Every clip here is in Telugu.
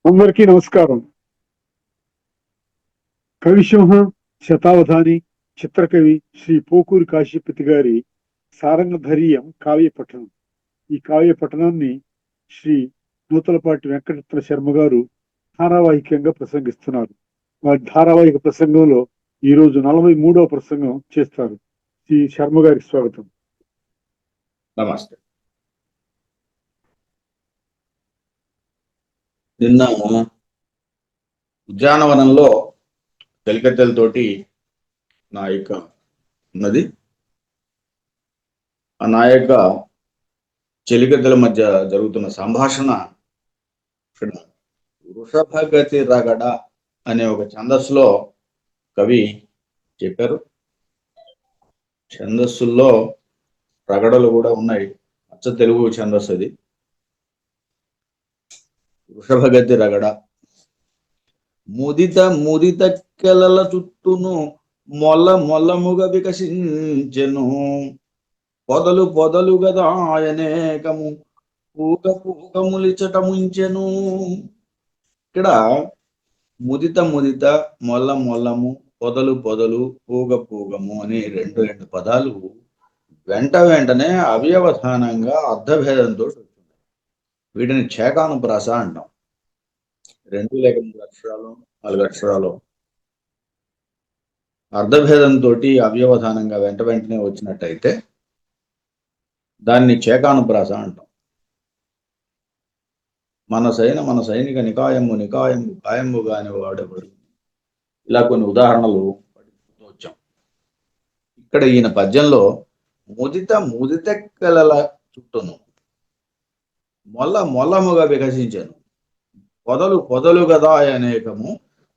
అందరికీ నమస్కారం. కవిసింహ శతావధాని చిత్రకవి శ్రీ పోకూరి కాశీపతి గారి సారంగధరీయం కావ్య పఠనం. ఈ కావ్య పఠనాన్ని శ్రీ నూతలపాటి వెంకటరత్న శర్మ గారు ధారావాహికంగా ప్రసంగిస్తున్నారు. వారి ధారావాహిక ప్రసంగంలో ఈ రోజు 43వ ప్రసంగం చేస్తారు. శ్రీ శర్మ గారికి స్వాగతం. నమస్తే. నిన్న ఉద్యానవనంలో చెలికత్తెలతోటి నాయిక ఉన్నది. ఆ నాయక చెలికత్తెల మధ్య జరుగుతున్న సంభాషణ ఇక్కడ వృషభగతి రగడ అనే ఒక ఛందస్సులో కవి చెప్పారు. ఛందస్సుల్లో రగడలు కూడా ఉన్నాయి. అచ్చ తెలుగు ఛందస్సు అది. వృషభగతి రగడ. ముదిత కెలల చుట్టూను మొల్లముగ వికసించెను, పొదలు గదాయనేకము పూగములిచట ముంచెను. ఇక్కడ ముదిత మొల్లము పొదలు పూగము అనే రెండు పదాలు వెంటనే అవ్యవధానంగా అర్థభేదంతో వచ్చింది. వీటిని చేకానుప్రాస అంటాం. 2 లేక 3 అక్షరాలు 4 అక్షరాలు అర్ధభేదంతో అవ్యవధానంగా వెంటనే వచ్చినట్టయితే దాన్ని చేకానుప్రాస అంటాం. మన సైనిక నికాయము గాని వాడేవాడు. ఇలా కొన్ని ఉదాహరణలు వచ్చాం. ఇక్కడ ఈయన పద్యంలో ముదితెక్కల చుట్టూను మొల్లముగా వికసించాను, పొదలు గదా అనేకము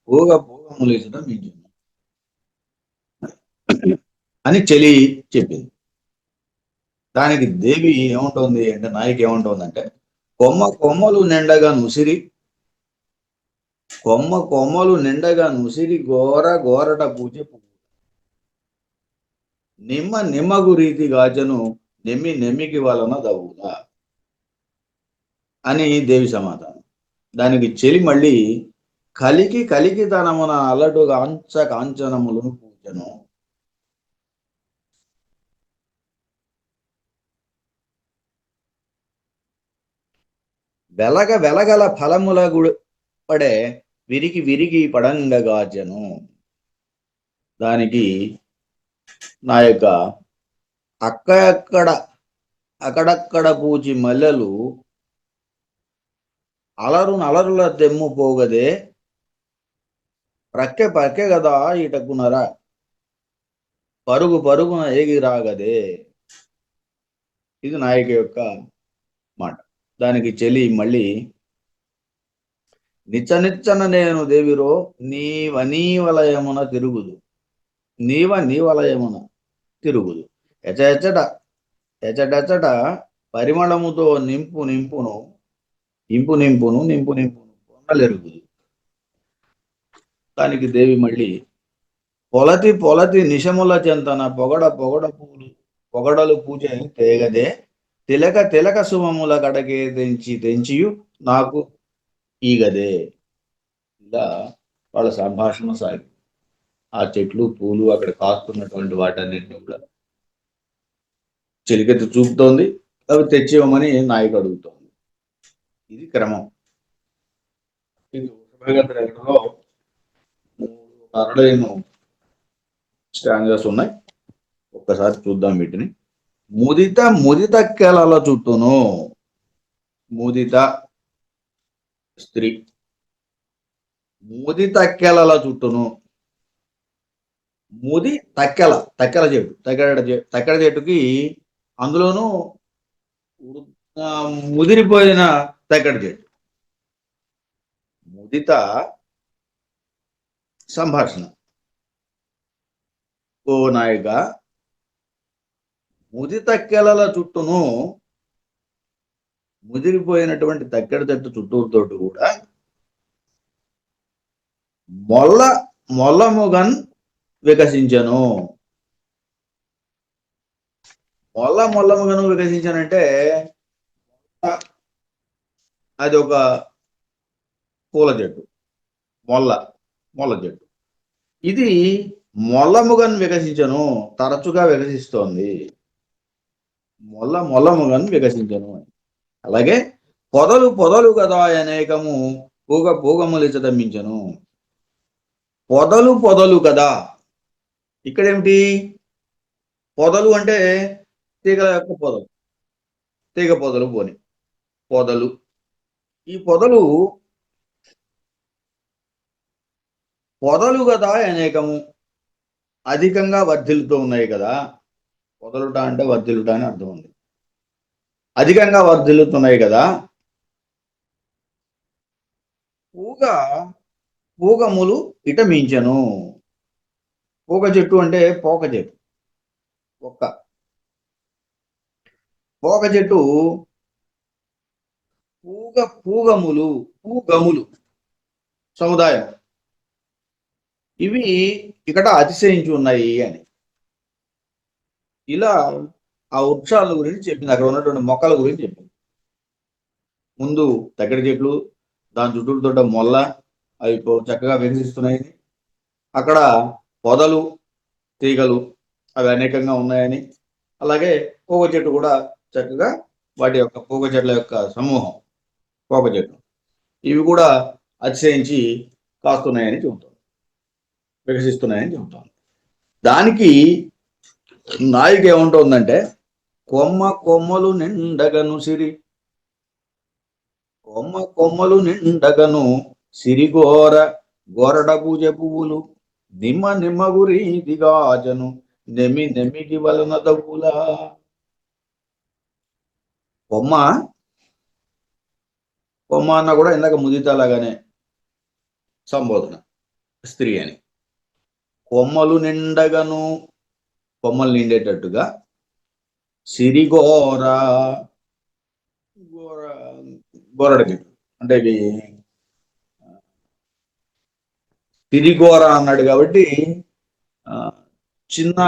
పూగములిచట మించెను అని చెలి చెప్పింది. దానికి దేవి ఏముంటుంది అంటే, నాయకి ఏముంటుందంటే, కొమ్మలు నిండగా నుసిరి గోరట పూజ పువ్వు, నిమ్మగు రీతి గాజను నెమ్మికి వలన దవ్వులా అని దేవి సమాధానం. దానికి చెలి మళ్ళీ కలికి తనమున అలటుగా కాంచనములను పూజను, వెలగల ఫలముల పడే విరిగి పడంగగాజను. దానికి నాయక అక్కడక్కడ పూచి మల్లెలు అలరుల తెమ్ము పోగదే, ప్రక్కె గదా ఇటకునరా పరుగున ఏగిరాగదే. ఇది నాయక యొక్క మాట. దానికి చెలి మళ్ళీ నిచ్చన నేను దేవిరో నీవలయమున తిరుగుదు, నీవలయమున తిరుగుదు, ఎచట పరిమళముతో నింపును పొన్నలెరుగుదు. దానికి దేవి మళ్ళీ పొలతి నిశముల చెంతన పొగడలు పూజ తేగదే, తిలక సుమముల కడకే తెంచియు నాకు ఈగదే. ఇలా వాళ్ళ సంభాషణ సాగి ఆ చెట్లు పూలు అక్కడ కాస్తున్నటువంటి వాటన్నిటిని కూడా చెలికత్తి చూపుతోంది. అవి తెచ్చివ్వమని నాయకు అడుగుతోంది. ఇది క్రమం. ఇది వృషభగతి రగడలో 3 స్టాంజర్స్ ఉన్నాయి. ఒక్కసారి చూద్దాం వీటిని. ముదిత కెలల చుట్టూను, ముదిత స్త్రీ, ముదిత కెలల చుట్టూను. తక్కెల తక్కెడ చెట్టుకి అందులోనూ ముదిరిపోయిన తక్కెడ చెట్టు. ముదిత సంభాషణ. ఓ నాయక, ముదితక్కెలల చుట్టూను, ముదిరిపోయినటువంటి తక్కెడ చెట్టు చుట్టూతోటి కూడా మొల్లముగన్ వికసించను. మొల్లముగను వికసించనంటే అది ఒక పూల చెట్టు, మొల్ల చెట్టు. ఇది మొల్లముగన్ వికసించను, తరచుగా వికసిస్తోంది. మొల్లముగన్ వికసించను. అలాగే పొదలు కదా అనేకము పూగములిచదమ్మించను. పొదలు కదా. ఇక్కడేమిటి? పొదలు అంటే తీగల యొక్క పొదలు, తీగ పొదలు పోని పొదలు. ఈ పొదలు కదా అనేకము, అధికంగా వర్ధిల్లుతూ ఉన్నాయి కదా. పొదలుట అంటే వర్ధిల్లుట అని అర్థం ఉంది. అధికంగా వర్ధిల్లుతున్నాయి కదా. పూగములు ఇటమించను. పూగ చెట్టు అంటే పోక చెట్టు. పోక చెట్టు పూగములు సముదాయం, ఇవి ఇక్కడ అతిశయించి ఉన్నాయి అని. ఇలా ఆ వృక్షాల గురించి చెప్పింది, అక్కడ ఉన్నటువంటి మొక్కల గురించి చెప్పింది. ముందు తగ్గడి చెట్లు, దాని చుట్టూతో మొల్ల, అవి చక్కగా వికసిస్తున్నాయి. అక్కడ పొదలు, తీగలు అవి అనేకంగా ఉన్నాయని. అలాగే పోక చెట్టు కూడా చక్కగా వాటి యొక్క పోక చెట్ల యొక్క సమూహం, పోక చెట్లు ఇవి కూడా అతిశయించి కాస్తున్నాయని చెబుతాం, వికసిస్తున్నాయని చెబుతాం. దానికి నాయిక ఏముంటుందంటే, కొమ్మలు నిండగను కొమ్మలు నిండగను గోరడ పూజ పువ్వులు నిమ్మ గురీతిగాజను నెమ్మికి వలన దవ్వులా. కొమ్మ అన్న కూడా ఇందాక ముదితలాగానే సంబోధన, స్త్రీ అని. కొమ్మలు నిండగను, కొమ్మలు నిండేటట్టుగా, గోరడ చెట్టు అంటే ఇవి సిరిగోర అన్నాడు కాబట్టి చిన్న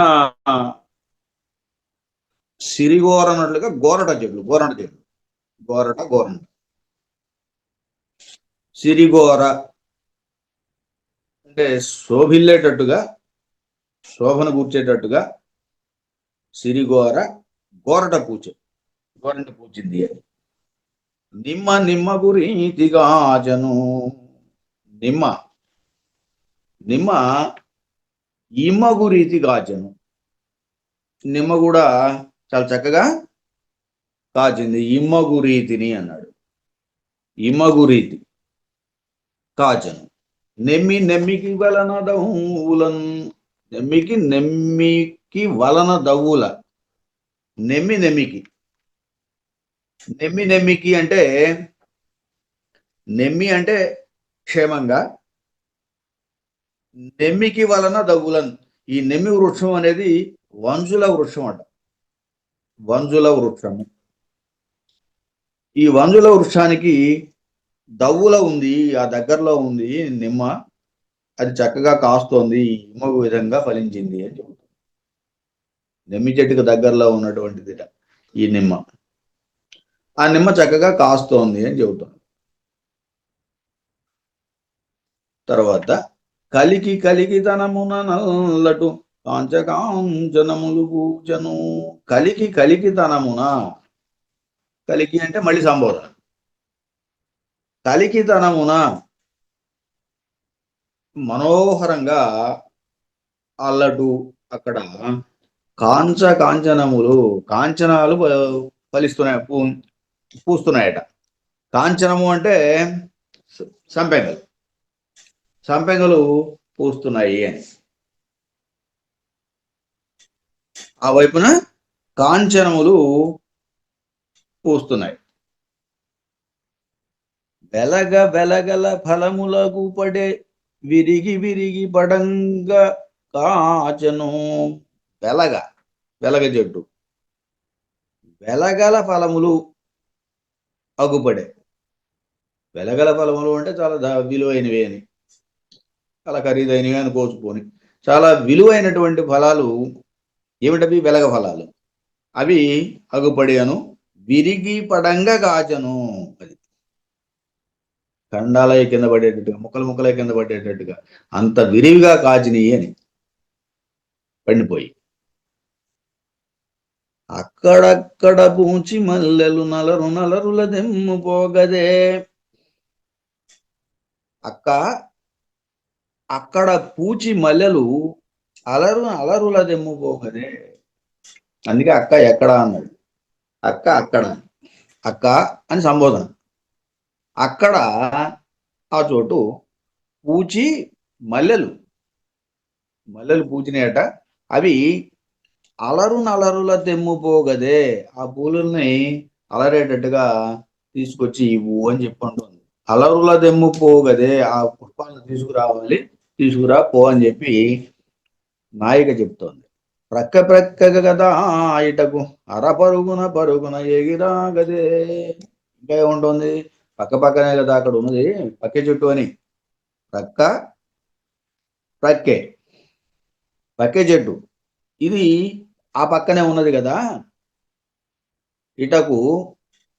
సిరిగోర అన్నట్లుగా గోరట చెట్లు, గోరట సిరిగోర అంటే శోభిల్లేటట్టుగా, శోభను కూర్చేటట్టుగా సిరిగోర గోరట పూచింది అని. నిమ్మ గురీతిగాజను, నిమ్మ ఇమ్మగురీతిగాజను, నిమ్మ కూడా చాలా చక్కగా కాచింది. ఇమ్మగురీతిని అన్నాడు. ఇమ్మగురీతి కాచను. నెమ్మికి వలన దవ్వులన్, నెమ్మికి వలన దవ్వుల. నెమ్మికి అంటే, నెమ్మి అంటే క్షేమంగా, నెమ్మికి వలన దవ్వులన్. ఈ నెమ్మి వృక్షం అనేది వంజుల వృక్షం అంట. వంజుల వృక్షము. ఈ వంజుల వృక్షానికి దవ్వుల ఉంది, ఆ దగ్గరలో ఉంది నిమ్మ, అది చక్కగా కాస్తోంది, ఇమ్మగు విధంగా ఫలించింది అని చెబుతుంది. నెమ్మి చెట్టుకు దగ్గరలో ఉన్నటువంటిది ఈ నిమ్మ. ఆ నిమ్మ చక్కగా కాస్తోంది అని చెబుతుంది. తర్వాత కలికి తనమున నల్లటు కాంచనములు పూజను. కలికి తనమున, కలికి అంటే మళ్ళీ సంబోధన. కలికితనమున మనోహరంగా అల్లటు, అక్కడ కాంచనాలు ఫలిస్తున్నాయి, పూస్తున్నాయట. కాంచనము అంటే సంపెంగలు పూస్తున్నాయి అని. ఆ వైపున కాంచనములు పూస్తున్నాయి. వెలగల ఫలములకు పడే విరిగి పడంగ కాచను. వెలగ చెట్టు, వెలగల ఫలములు అగుపడే. వెలగల ఫలములు అంటే చాలా విలువైనవి అని, చాలా ఖరీదైనవి అని కోసుకొని, చాలా విలువైనటువంటి ఫలాలు ఏమిటవి? వెలగ ఫలాలు. అవి అగుపడి అను, విరిగి పడంగా కాచను. అది ఖండాలయ కింద పడేటట్టుగా, ముక్కలు ముక్కలై కింద పడేటట్టుగా అంత విరివిగా కాచినయి అని పండిపోయి. అక్కడక్కడ పూచి మల్లెలు నలరు నలరుల దెమ్ము పోగదే. అక్కడ పూచి మల్లెలు అలరుల దెమ్ము పోగదే. అందుకే అక్క ఎక్కడ అన్నాడు. అక్క అక్కడ, అక్క అని సంబోధన. అక్కడ ఆ చోటు పూచి మల్లెలు పూచినాయట. అవి నలరుల దెమ్ము పోగదే. ఆ పూలని అలరేటట్టుగా తీసుకొచ్చి ఇవ్వు అని చెప్పంటుంది. అలరుల దెమ్ము పోగదే, ఆ పుష్పాలను తీసుకురావాలి, తీసుకురా పో అని చెప్పి నాయిక చెప్తోంది. ప్రక్కగా కదా ఇటకు పరుగున ఎగిరాగదే. ఇంకా ఏముంటుంది, పక్కనే కదా అక్కడ ఉన్నది పక్కే చెట్టు అని. పక్కే చెట్టు ఇది ఆ పక్కనే ఉన్నది కదా, ఇటకు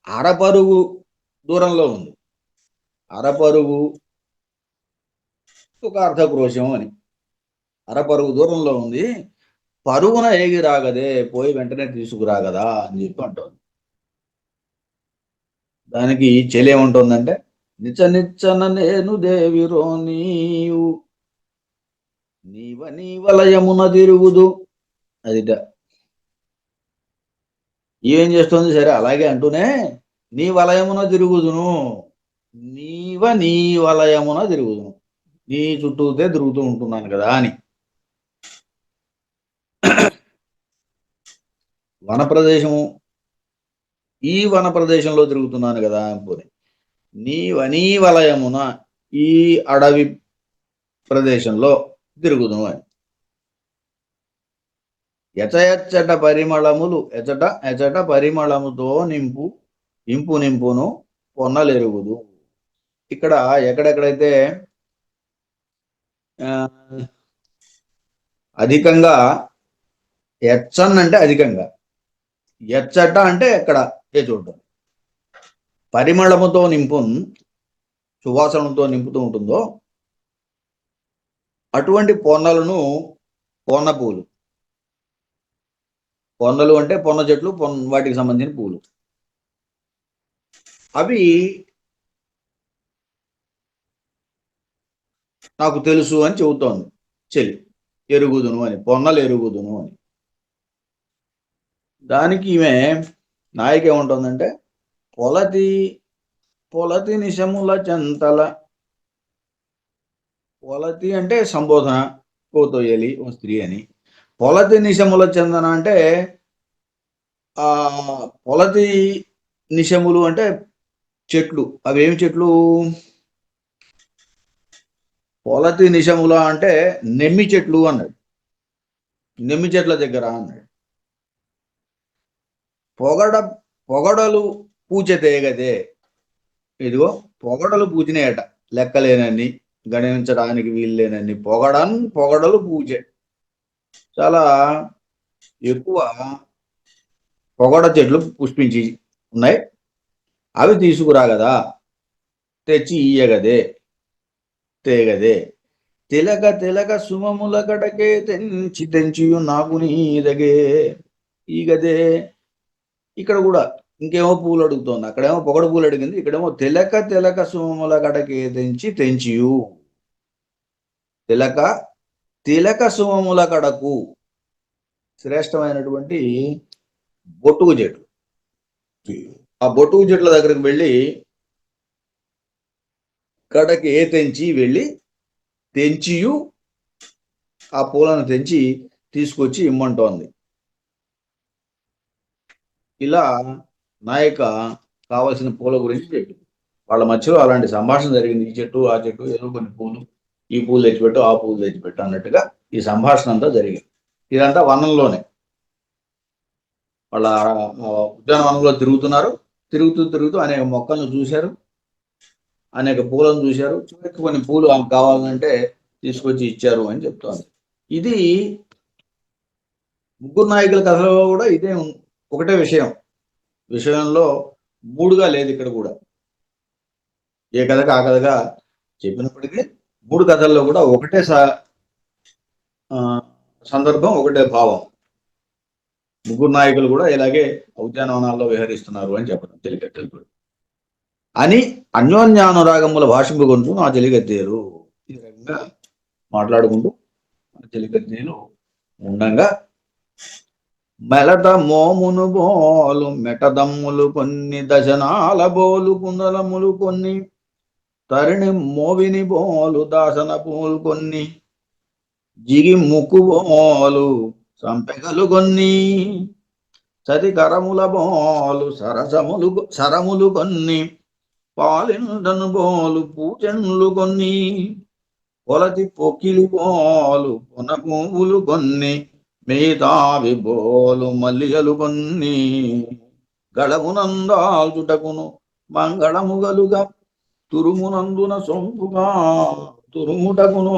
అరపరుగు దూరంలో ఉంది. అరపరుగు ఒక అర్ధక్రోశం అని, అరపరుగు దూరంలో ఉంది. పరుగున ఏగి రాగదే, పోయి వెంటనే తీసుకురాగదా అని చెప్పి అంటుంది. దానికి చెలి ఏమంటుందంటే, నిచ్చన నేను దేవిరో నీవు నీ వలయమున తిరుగుదు. అదిట ఏం చేస్తుంది, సరే అలాగే అంటూనే నీ వలయమున తిరుగుదును, నీ వలయమున తిరుగుదును, నీ చుట్టూతే తిరుగుతూ ఉంటున్నాను కదా అని. వనప్రదేశము, ఈ వన ప్రదేశంలో తిరుగుతున్నాను కదా పోనీ, నీ వలయమున ఈ అడవి ప్రదేశంలో తిరుగుదును అని. ఎచట పరిమళములు ఎచట పరిమళముతో నింపును పొన్నలెరుగుదు. ఇక్కడ ఎక్కడెక్కడైతే అధికంగా, ఎచ్చన్ అంటే అధికంగా, ఎచ్చట అంటే ఎక్కడ ఏ చోటు పరిమళముతో సువాసనతో నింపుతూ ఉంటుందో అటువంటి పొన్నలను, పొన్న పూలు, పొన్నలు అంటే పొన్న చెట్లు, వాటికి సంబంధించిన పూలు, అవి నాకు తెలుసు అని చెబుతోంది చెలి. ఎరుగుదును అని, పొన్నలు ఎరుగుదును అని. దానికి ఈమె నాయిక ఏముంటుందంటే, పొలతి నిశముల చెంతల. పొలతి అంటే సంబోధన, కోతోయలి ఓ స్త్రీ అని. పొలతి నిశముల చందన అంటే ఆ పొలతి నిశములు అంటే చెట్లు. అవేమి చెట్లు? పొలతి నిశముల అంటే నెమ్మి చెట్లు అన్నాడు. నెమ్మి చెట్ల దగ్గర అన్నాడు. పొగడలు పూచెతేగదే. ఇదిగో పొగడలు పూచినాయట, లెక్కలేనన్ని, గణించడానికి వీల్లేనన్ని పొగడలు పూజే. చాలా ఎక్కువ పొగడ చెట్లు పుష్పించి ఉన్నాయి. అవి తీసుకురా కదా, తెచ్చి ఇయ్యగదే, తేగదే. తిలక సుమముల కడకే తెంచియు నాకు నీదగే. ఈ గదే. ఇక్కడ కూడా ఇంకేమో పూలు అడుగుతోంది. అక్కడేమో పొగడ పూలు అడిగింది, ఇక్కడేమో తిలక సుమముల కడకే తెంచియు. తిలక సుమముల కడకు శ్రేష్టమైనటువంటి బొట్టుగు చెట్లు. ఆ బొట్టుగు చెట్ల దగ్గరకు వెళ్ళి, కడకి వెళ్ళి తెంచియు, ఆ పూలను తెంచి తీసుకొచ్చి ఇమ్మంటోంది. ఇలా నాయక కావలసిన పూల గురించి చెప్పింది. వాళ్ళ మధ్యలో అలాంటి సంభాషణ జరిగింది. ఈ చెట్టు ఆ చెట్టు, ఏదో కొన్ని పూలు, ఈ పూలు తెచ్చిపెట్టు, ఆ పూలు తెచ్చిపెట్టు అన్నట్టుగా ఈ సంభాషణ అంతా జరిగింది. ఇదంతా వనంలోనే, వాళ్ళ ఉద్యానవనంలో తిరుగుతున్నారు. తిరుగుతూ అనేక మొక్కలను చూశారు, అనేక పూలను చూశారు. చివరికి కొన్ని పూలు ఆమెకు కావాలంటే తీసుకొచ్చి ఇచ్చారు అని చెప్తోంది. ఇది ముగ్గురు నాయకుల కథలో కూడా ఇదే ఒకటే విషయంలో మూడుగా లేదు ఇక్కడ కూడా. ఏ కథగా ఆ కథగా చెప్పినప్పటికీ 3 కథల్లో కూడా ఒకటే సందర్భం, ఒకటే భావం. ముగ్గురు నాయకులు కూడా ఇలాగే ఉద్యానవనాల్లో విహరిస్తున్నారు అని చెప్పడం చెలికత్తెలు అని అన్యోన్యానురాగముల భాషింపు గొంతు నా చెలికత్తేరు. ఈ రకంగా మాట్లాడుకుంటూ చెలికత్తేలు ఉండంగా మెలట మోమును బోలు మెటదమ్ములు కొన్ని దశనాల బోలు కుందలములు కొన్ని తరిణి మోవిని బోలు దాసన పూలు కొన్ని జిగి ముక్కు బోలు సంపెగలు కొన్ని చది కరముల బోలు సరములు కొన్ని పాలిండను బోలు పూచెండ్లు కొన్ని పొలతి పొక్కిలి బోలు పొన పువ్వులు కొన్ని మిగతావి బోలు మల్లిగలు కొన్ని గళమునందాల్చుటకును మంగళముగలుగా తురుమునందున సొంపుగా తురుముటకును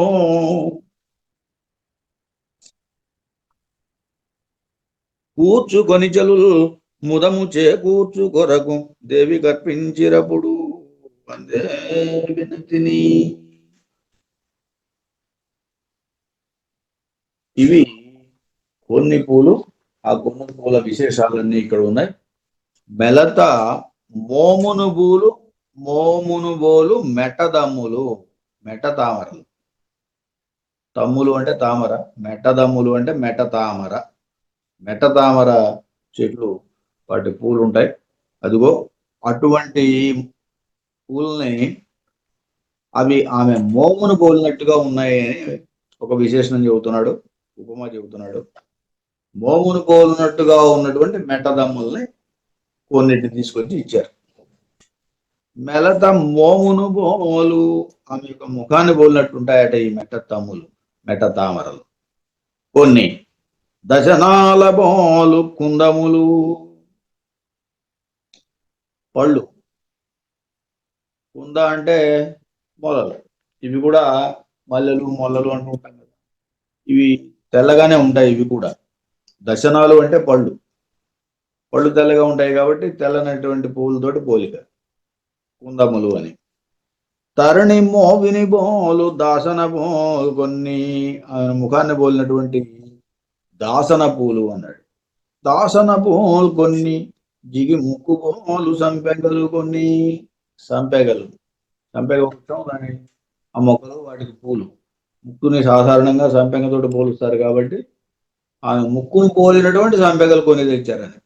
కూర్చుకొని చెలులు ముదము చేకూర్చు కొరకు దేవి కర్పించిరప్పుడు వందే వినతిని. ఇవి కొన్ని పూలు. ఆ కొన్ని పూల విశేషాలన్నీ ఇక్కడ ఉన్నాయి. మెలత మోమును బోలు మెటదమ్ములు, మెట తామరలు. తమ్ములు అంటే తామర, మెటదమ్ములు అంటే మెట తామర. మెట తామర చెట్లు, వాటి పూలు ఉంటాయి. అదిగో అటువంటి పూలని అవి ఆమె మోమును పోలినట్టుగా ఉన్నాయని ఒక విశేషణం చెబుతున్నాడు, ఉపమా చెబుతున్నాడు. మోమును పోలినట్టుగా ఉన్నటువంటి మెట్టదమ్ముల్ని కొన్నిటిని తీసుకొచ్చి ఇచ్చారు. మెలత మోమును బోలు, ఆమె యొక్క ముఖాన్ని పోలినట్టుంటాయట ఈ మెట్ట తామరలు. కొన్ని దశనాల బోలు కుందములు, పళ్ళు. కుంద అంటే మొలలు. ఇవి కూడా మల్లెలు మొల్లలు అంటూ ఉంటాం కదా, ఇవి తెల్లగానే ఉంటాయి. ఇవి కూడా దశనాలు అంటే పళ్ళు తెల్లగా ఉంటాయి కాబట్టి తెల్లనటువంటి పువ్వులతోటి పోలిక కుందములు అని. తరణి మోవిని బోలు దాసన బోలు కొన్ని, ఆయన ముఖాన్ని పోలినటువంటి దాసన పూలు అన్నాడు. దాసన పూలు కొన్ని జిగి ముక్కు బోలు సంపెగలు కొన్ని. సంపెగ వృక్షం, దాని ఆ మొక్కలు, వాటికి పూలు. ముక్కుని సాధారణంగా సంపెంగతోటి పోలుస్తారు కాబట్టి ఆమె ముక్కును పోలినటువంటి సంపెగలు కొన్ని తెచ్చారని.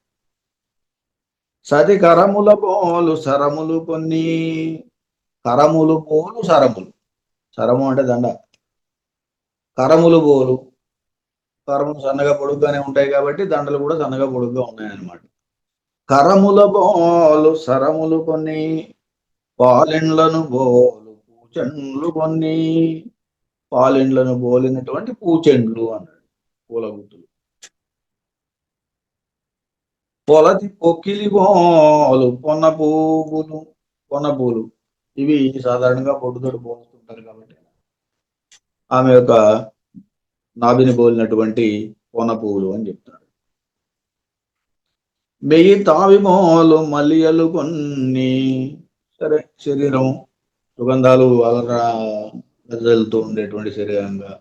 సతి కరముల బోలు సరములు కొన్ని. కరములు బోలు సరములు. సరము అంటే దండ. కరములు బోలు, కరములు సన్నగా పొడుగ్గానే ఉంటాయి కాబట్టి దండలు కూడా సన్నగా పొడుగ్గా ఉన్నాయన్నమాట. కరముల బోలు సరములు కొన్ని పాలెండ్లను బోలు పూచెండ్లు కొన్ని. పాలెండ్లను బోలినటువంటి పూచెండ్లు అన్నాడు, పూల గుత్తులు. పొలతి పొక్కిలి బోలు పొన్న పూలు. ఇవి సాధారణంగా పొట్టుతోటి పోలుస్తుంటారు కాబట్టి ఆమె యొక్క నాభిని పోలినటువంటి పొన్న పువ్వులు అని చెప్తాడు. మెయ్యి తావి మోలు మల్లియలు కొన్ని. సరే, శరీరం సుగంధాలు వెదజల్లుతూ ఉండేటువంటి శరీరంగా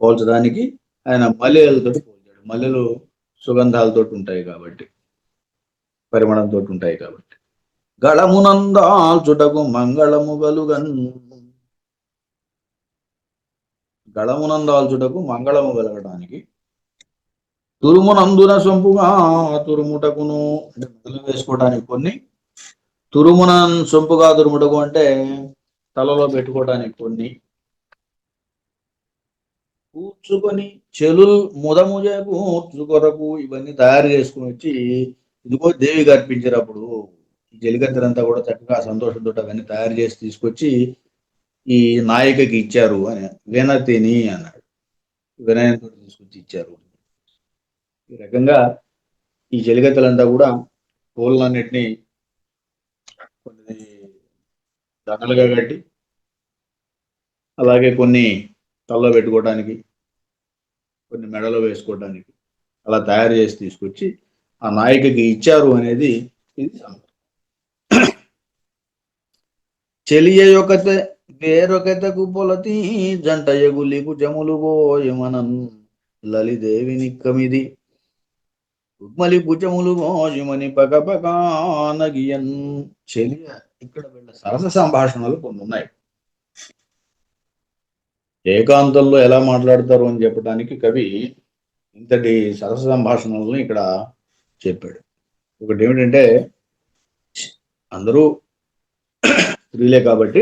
పోల్చడానికి ఆయన మల్లెలతో పోల్చాడు. మల్లెలు సుగంధాలతో ఉంటాయి కాబట్టి, పరిమళంతో ఉంటాయి కాబట్టి. గళమునందాల్చుటకు మంగళము గలుగన్. గళమునందాల్చుటకు మంగళము కలగడానికి. తురుమునందున సొంపుగా తురుముటకును, అంటే మెడలో వేసుకోవడానికి కొన్ని. సొంపుగా తురుముటకు అంటే తలలో పెట్టుకోవడానికి కొన్ని. కూర్చుకొని చెలుల్ ముదము కూర్చు కొరకు ఇవన్నీ తయారు చేసుకుని వచ్చి ఇదిగో దేవికి అర్పించినప్పుడు ఈ చెలికత్తెలంతా కూడా చక్కగా సంతోషంతో అవన్నీ తయారు చేసి తీసుకొచ్చి ఈ నాయికకి ఇచ్చారు అని. వినతిని అన్నాడు, వినయంతో తీసుకొచ్చి ఇచ్చారు. ఈ రకంగా ఈ చెలికత్తెలంతా కూడా పూలన్నిటినీ కొన్ని దండలుగా కట్టి, అలాగే కొన్ని తలలో పెట్టుకోవడానికి, కొన్ని మెడలో వేసుకోవడానికి అలా తయారు చేసి తీసుకొచ్చి ఆ నాయికకి ఇచ్చారు అనేది ఇది. చెలియ యొకతే వేరొకతకు పొలతి జంట ఎగులికు జములు గోయమనన్ లలిదేవి నిక్కమిది రుక్మలి భుజములు గోయమని పగపగానగియన్. చెలియ ఇక్కడ వీళ్ళ సరస సంభాషణలు కొన్ని ఉన్నాయి. ఏకాంతంలో ఎలా మాట్లాడతారు అని చెప్పడానికి కవి ఇంతటి సరస సంభాషణలను ఇక్కడ చెప్పాడు. ఒకటి ఏమిటంటే, అందరూ స్త్రీలే కాబట్టి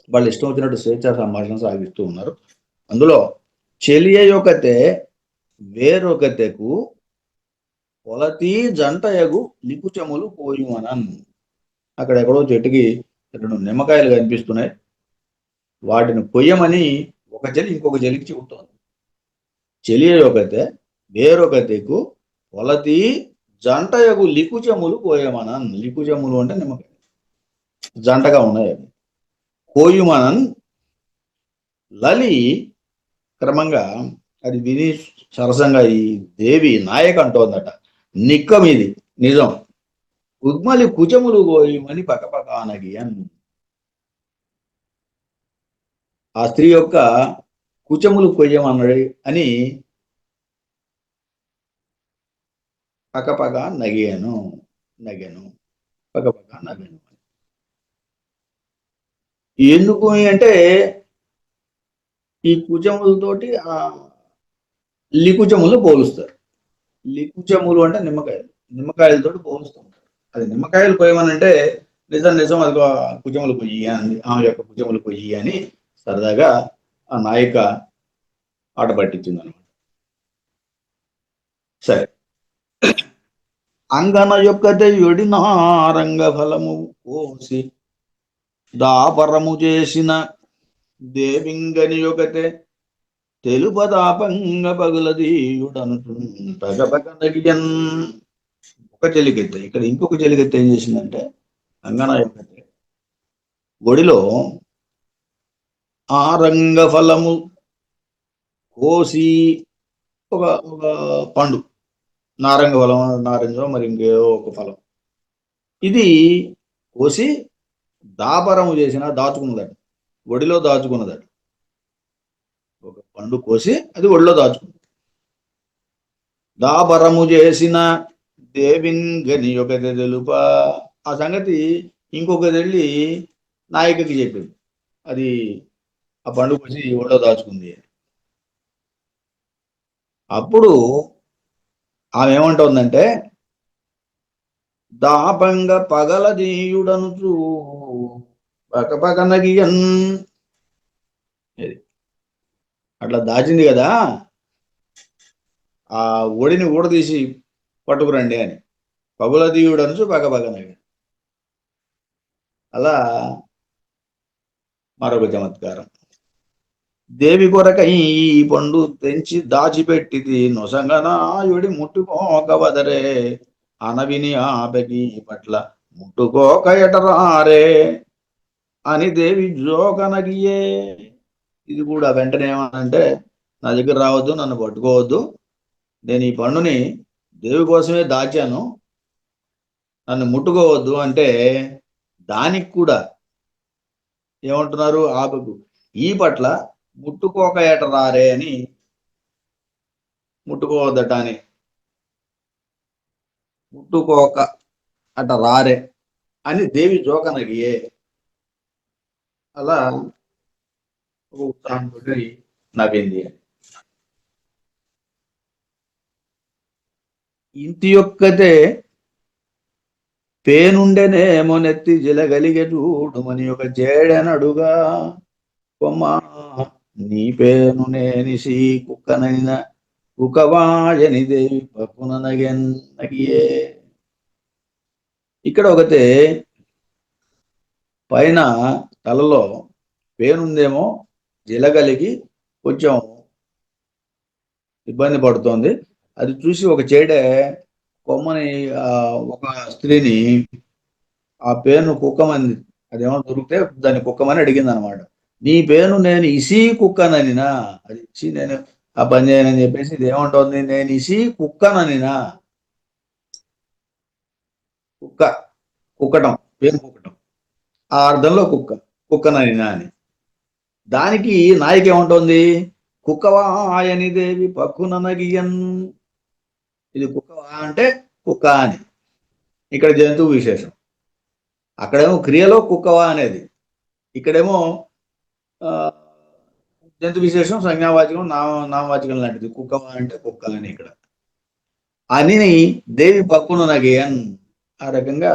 వాళ్ళు ఇష్టం వచ్చినట్టు స్వేచ్ఛా సంభాషణ సాగిస్తూ ఉన్నారు. అందులో చెలియ యొకతే వేరొకతెకు పొలతీ జంటయగు లికుచములు పోయుమనన్. అక్కడెక్కడో చెట్టుకి 2 నిమ్మకాయలు కనిపిస్తున్నాయి. వాటిని కొయ్యమని ఒక చెలి ఇంకొక చెలికి చెబుతోంది. చెలియ యొకతే వేరొకతెకు పొలతీ జంటయగు లికుచములు కోయమనన్. లికుచములు అంటే నిమ్మకాయ, జంటగా ఉన్నాయి అవి. కోయుమనన్ లలి క్రమంగా అది విని సరసంగా ఈ దేవి నాయక అంటోందట. నిక్కమిది నిజం. ఉగ్మలి కుచములు కోయమని పకపకానగి అని. ఆ స్త్రీ యొక్క కుచములు కొయ్యమన్నాడు అని పకపక నగెను పకపక నగెను. ఎందుకు అంటే ఈ కుచములతోటి ఆ లికుచములు పోలుస్తారు. లికుచములు అంటే నిమ్మకాయలతోటి పోలుస్తుంటారు. అది నిమ్మకాయలు కొయ్యమనంటే నిజం అది కుచములు కొయ్యి అని, ఆమె యొక్క కుచములు కొయ్యి అని సరదాగా ఆ నాయిక ఆట పట్టించింది అనమాట. సరే, అంగన యొక్క దయుడి నారంగ ఫలము కోసి దాపరము చేసిన దేవింగని యొకతే తెలుపదాపంగ పగులదీయుడను పగపగనగియన్. ఒక చెలికెత్త, ఇక్కడ ఇంకొక చెలికెత్త ఏం చేసిందంటే, అంగన యొకతే ఒడిలో ఆరంగ ఫలము కోసి ఒక పండు, నారంగ ఫలం, నారింజ మరి ఇంకేదో ఒక ఫలం, ఇది కోసి దాపరము చేసిన దాచుకున్నదట, ఒడిలో దాచుకున్నదట. ఒక పండు కోసి అది ఒడిలో దాచుకుంది. దాపరము చేసిన దేవింగని యొకతే తెలుప. ఆ సంగతి ఇంకొకది వెళ్ళి నాయకకి చెప్పింది, అది ఆ పండు కోసి ఒడిలో దాచుకుంది. అప్పుడు ఆమె ఏమంటుందంటే, దాపంగ పగలదీయుడనుచు పకపకనగియన్. అట్లా దాచింది కదా, ఆ ఒడిని ఊడదీసి పట్టుకురండి అని. పగులదీయుడనుచు పకపకనగియన్. అలా మరొక చమత్కారం. దేవి కొరకై ఈ పండు తెంచి దాచిపెట్టిది నొసంగనాయుడి ముట్టుకోకవదరే అనవిని ఆపకి పట్ల ముట్టుకోక ఎటరారే అని దేవి జోకనగియే. ఇది కూడా వెంటనే ఏమనంటే, నా దగ్గర రావద్దు, నన్ను పట్టుకోవద్దు, నేను ఈ పండుని దేవి కోసమే దాచాను, నన్ను ముట్టుకోవద్దు అంటే దానికి కూడా ఏమంటున్నారు, ఆపకు ఈ పట్ల ముట్టుకోక ఎటరారే అని, ముట్టుకోవద్దట అని, ముట్టుకోక అట రారే అని దేవి జోకనగియే. అలా ఒక ఉత్సాహంతో నవ్వింది. ఇంటి యొక్కతే పేనుండెనేమో నెత్తి జిలగలిగే చూడుమని ఒక జేడెనడుగా, కొమ్మ నీ పేను నేనిసి కుక్కనైన కుకవాయని దేవి పప్పున నగియే. ఇక్కడ ఒకతే పైన తలలో పేనుందేమో జిలగలిగి కొంచెం ఇబ్బంది పడుతోంది. అది చూసి ఒక చేడే కొమ్మని ఒక స్త్రీని ఆ పేను కుక్కమని, అదేమో దొరికితే దాన్ని కుక్కమని అడిగింది అనమాట. నీ పేను నేను ఇసి కుక్కననినా, అది ఇచ్చి నేను ఆ పని చేయనని చెప్పేసి ఇది ఏమంటోంది, నేను ఇసి కుక్కననినా. కుక్కటం, పేను కుక్కటం. ఆ అర్థంలో కుక్కనైనా అని. దానికి నాయిక ఏమంటోంది? కుక్కవాయని దేవి పక్కుననగియన్. ఇది కుక్కవా అంటే కుక్క అని. ఇక్కడ జంతువు విశేషం. అక్కడేమో క్రియలో కుక్కవా అనేది, ఇక్కడేమో జంతు విశేషం, సంజ్ఞావాచకం, నామవాచకం లాంటిది. కుక్కవా అంటే కుక్క అని ఇక్కడ. అని దేవి పక్కుననగియన్, ఆ రకంగా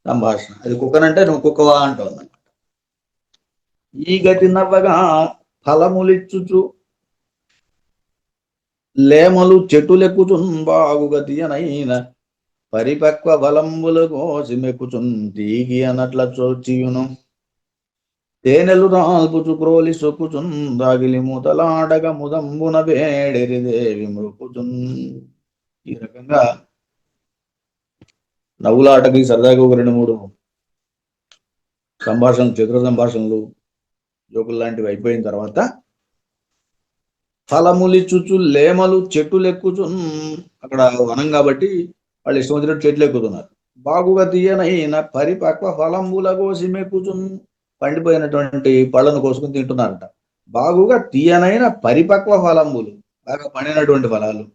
సంభాషణ. అది కుక్కనంటే నువ్వు కుక్కవా అంటావు. ఈ గతి నవ్వగా ఫలములిచ్చుచు లేమలు చెట్టులెక్కుచున్ బాగుగతియనైన పరిపక్వ బలంబుల కోసి మెక్కుచున్ తీగి అనట్ల చోచియును. తేనెలు రాల్పుచు క్రోలి సొక్కుచున్ దాగిలి మూతలాడగ ముదంబున వేడెరి దేవి మృకుచున్. ఈ రకంగా నవ్వులాటకి సరదాగా ఒక 2-3 సంభాషణలు, చతుర సంభాషణలు, జోకులు లాంటివి అయిపోయిన తర్వాత ఫలములిచ్చుచు లేమలు చెట్టులెక్కుచు, అక్కడ వనం కాబట్టి వాళ్ళు ఇష్టం వచ్చినట్టు చెట్లు ఎక్కుతున్నారు. బాగుగా తీయనైన పరిపక్వ ఫలంబుల కోసి మెక్కుచున్, పండిపోయినటువంటి పళ్ళను కోసుకుని తింటున్నారట. బాగుగా తీయనైన పరిపక్వ ఫలంబులు, బాగా పండినటువంటి ఫలాలు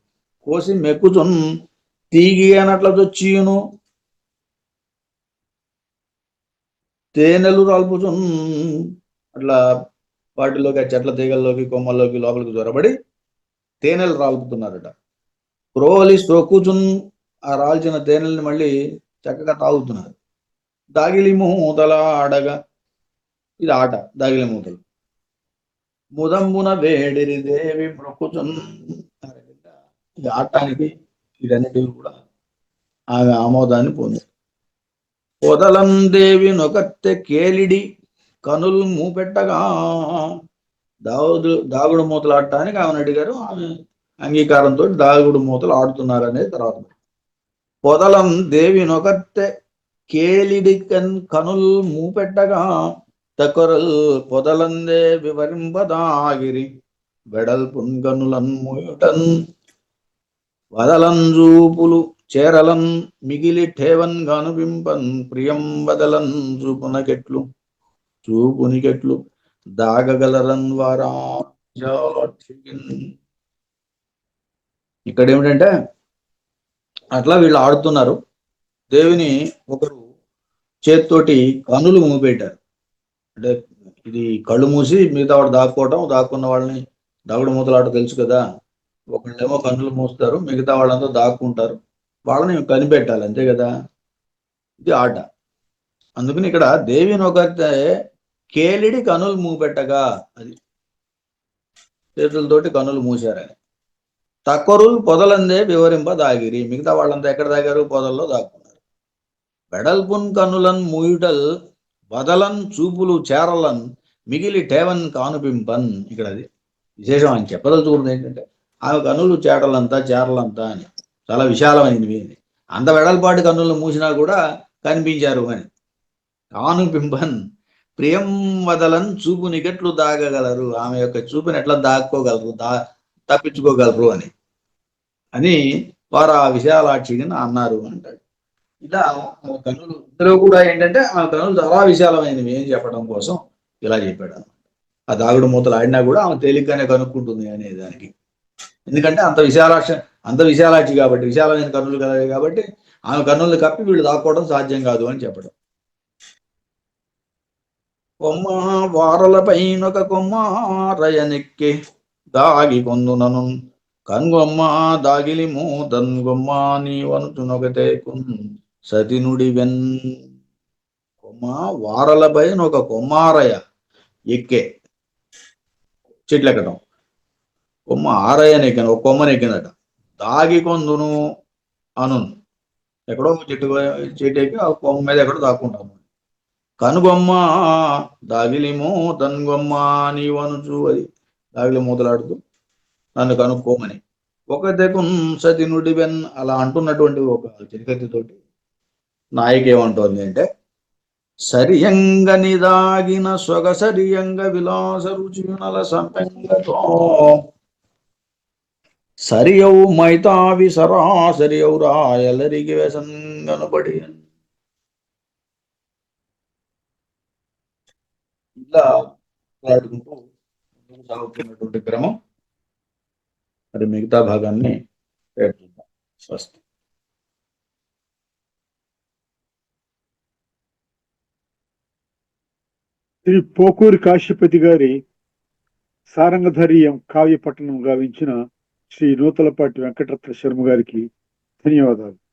కోసి మెక్కుచున్ తీగి అనట్ల చొచ్చియును. తేనెలు రాల్పుచున్, అట్లా వాటిలోకి, చెట్ల తీగల్లోకి, కొమ్మల్లోకి, లోపలికి జ్వరబడి తేనెలు రాలుపుతున్నారట. క్రోలి సొక్కుచున్, ఆ రాల్చిన తేనెల్ని మళ్ళీ చక్కగా తాగుతున్నారు. దాగిలి మూతల ఆడగా, ఇది ఆట, దాగిలి మూతలు. ముదంబున వేడిరి దేవి మొక్కుచున్, ఈ ఆటానికి వీటన్నిటివి కూడా ఆమె ఆమోదాన్ని పొందారు. పొదలం దేవి నొకత్తె కేలిడి కనులు మూపెట్టగా, దాగుడు మూతలు ఆడటానికి ఆమెను అడిగారు. ఆమె అంగీకారంతో దాగుడు మూతలు ఆడుతున్నారు అనేది తర్వాత. పొదలం దేవి నొకత్తె కేలిడి కనుల్ మూపెట్టగా తకొరల్ పొదలందే వివరింపదాగిరి వెడల్పున్ గనులన్ ముయుటన్ వదలన్ జూపులు చేరలన్ మిగిలి ఠేవన్ గనుబింపన్ ప్రియం వదలన్ చూపునికెట్లు దాగగలరన్ వారా. ఇక్కడ ఏమిటంటే, అట్లా వీళ్ళు ఆడుతున్నారు. దేవిని ఒకరు చేత్తోటి కనులు మూపెట్టారు. అంటే ఇది కళ్ళు మూసి మిగతా వాడు దాక్కున్న వాళ్ళని దాగుడు మూతలాట తెలుసు కదా. ఒకళ్ళేమో కన్నులు మూస్తారు, మిగతా వాళ్ళంతా దాక్కుంటారు, వాళ్ళని కనిపెట్టాలి, అంతే కదా. ఇది ఆట. అందుకని ఇక్కడ దేవిని ఒకతే కేలిడి కనులు మూపెట్టగా, అది చేతులతోటి కనులు మూసారని. తక్కువరులు పొదలందే వివరింప దాగిరి, మిగతా వాళ్ళంతా ఎక్కడ దాగారు? పొదల్లో దాక్కున్నారు. వెడల్పున్ కన్నులన్ మూయుటల్ వదలన్ చూపులు చేరలన్ మిగిలి టేవన్ కానుపింపన్. ఇక్కడ అది విశేషం. అని చెప్పదలుచుకున్నది ఏంటంటే, ఆమె కన్నులు చేరలంతా అని, చాలా విశాలమైనవి అని. అంత వెడల్పాటి కన్నులు మూసినా కూడా కనిపించారు అని. కానుపింపన్ ప్రియం వదలన్ చూపునికెట్లు దాగగలరు, ఆమె యొక్క చూపుని ఎట్లా దాక్కోగలరు, తప్పించుకోగలరు అని వారు ఆ విశాలాక్షిని అన్నారు అంటాడు. ఇలా కన్నులు ఇందులో కూడా ఏంటంటే, ఆ కన్నులు చాలా విశాలమైనవి అని చెప్పడం కోసం ఇలా చెప్పాడు అనమాట. ఆ దాగుడు మూతలు ఆడినా కూడా ఆమె తేలిగ్గానే కనుక్కుంటుంది అనే దానికి. ఎందుకంటే అంత విశాలాక్షి కాబట్టి, విశాలమైన కన్నులు కలగాలి కాబట్టి ఆమె కన్నుల్ని కప్పి వీళ్ళు దాక్కోవడం సాధ్యం కాదు అని చెప్పడం. కొమ్మ వారలపైనొక కొమ్మారయనెక్కి దాగి కొందునను కన్గొమ్మ దాగిలి మూతన్ గొమ్మ నీవనుచునొకతే సతి నుడివెన్. కొమ్మ వారలపైన ఒక కొమ్మారయ ఎక్కే, చెట్లెక్కడం. కొమ్మ ఆరయ్యనెక్కాను, ఒక కొమ్మనెక్కిందట. దాగి కొందును అను, ఎక్కడో చెట్టు ఎక్కి ఆ కొమ్మ మీద ఎక్కడో దాక్కుంటాము. కనుగొమ్మ దాగిలి మూతన్ గొమ్మ నీవనుచు, అది దాగిలి మూతలాడుతూ నన్ను కనుక్కోమని. ఒకతెకున్ సతి నుడివెన్, అలా అంటున్నటువంటి ఒక చిరికత్తితోటి నాయిక ఏమంటోంది అంటే, సరియంగ నిదాగిన సొగసరియంగ విలాస రుచినల సంపెంగతో సరియవు మైతావి సరాసరియవు రాయలరికి వెసంగనబడి. ఇలా మాట్లాడుకుంటూ ముందుకు సాగుతున్నటువంటి క్రమం. మరి మిగతా భాగాన్ని రేపు చూద్దాం. స్వస్తి. శ్రీ పోకూరి కాశీపతి గారి సారంగధర్యం కావ్య పఠనం గావించిన శ్రీ నూతలపాటి వెంకటరత్న శర్మ గారికి ధన్యవాదాలు.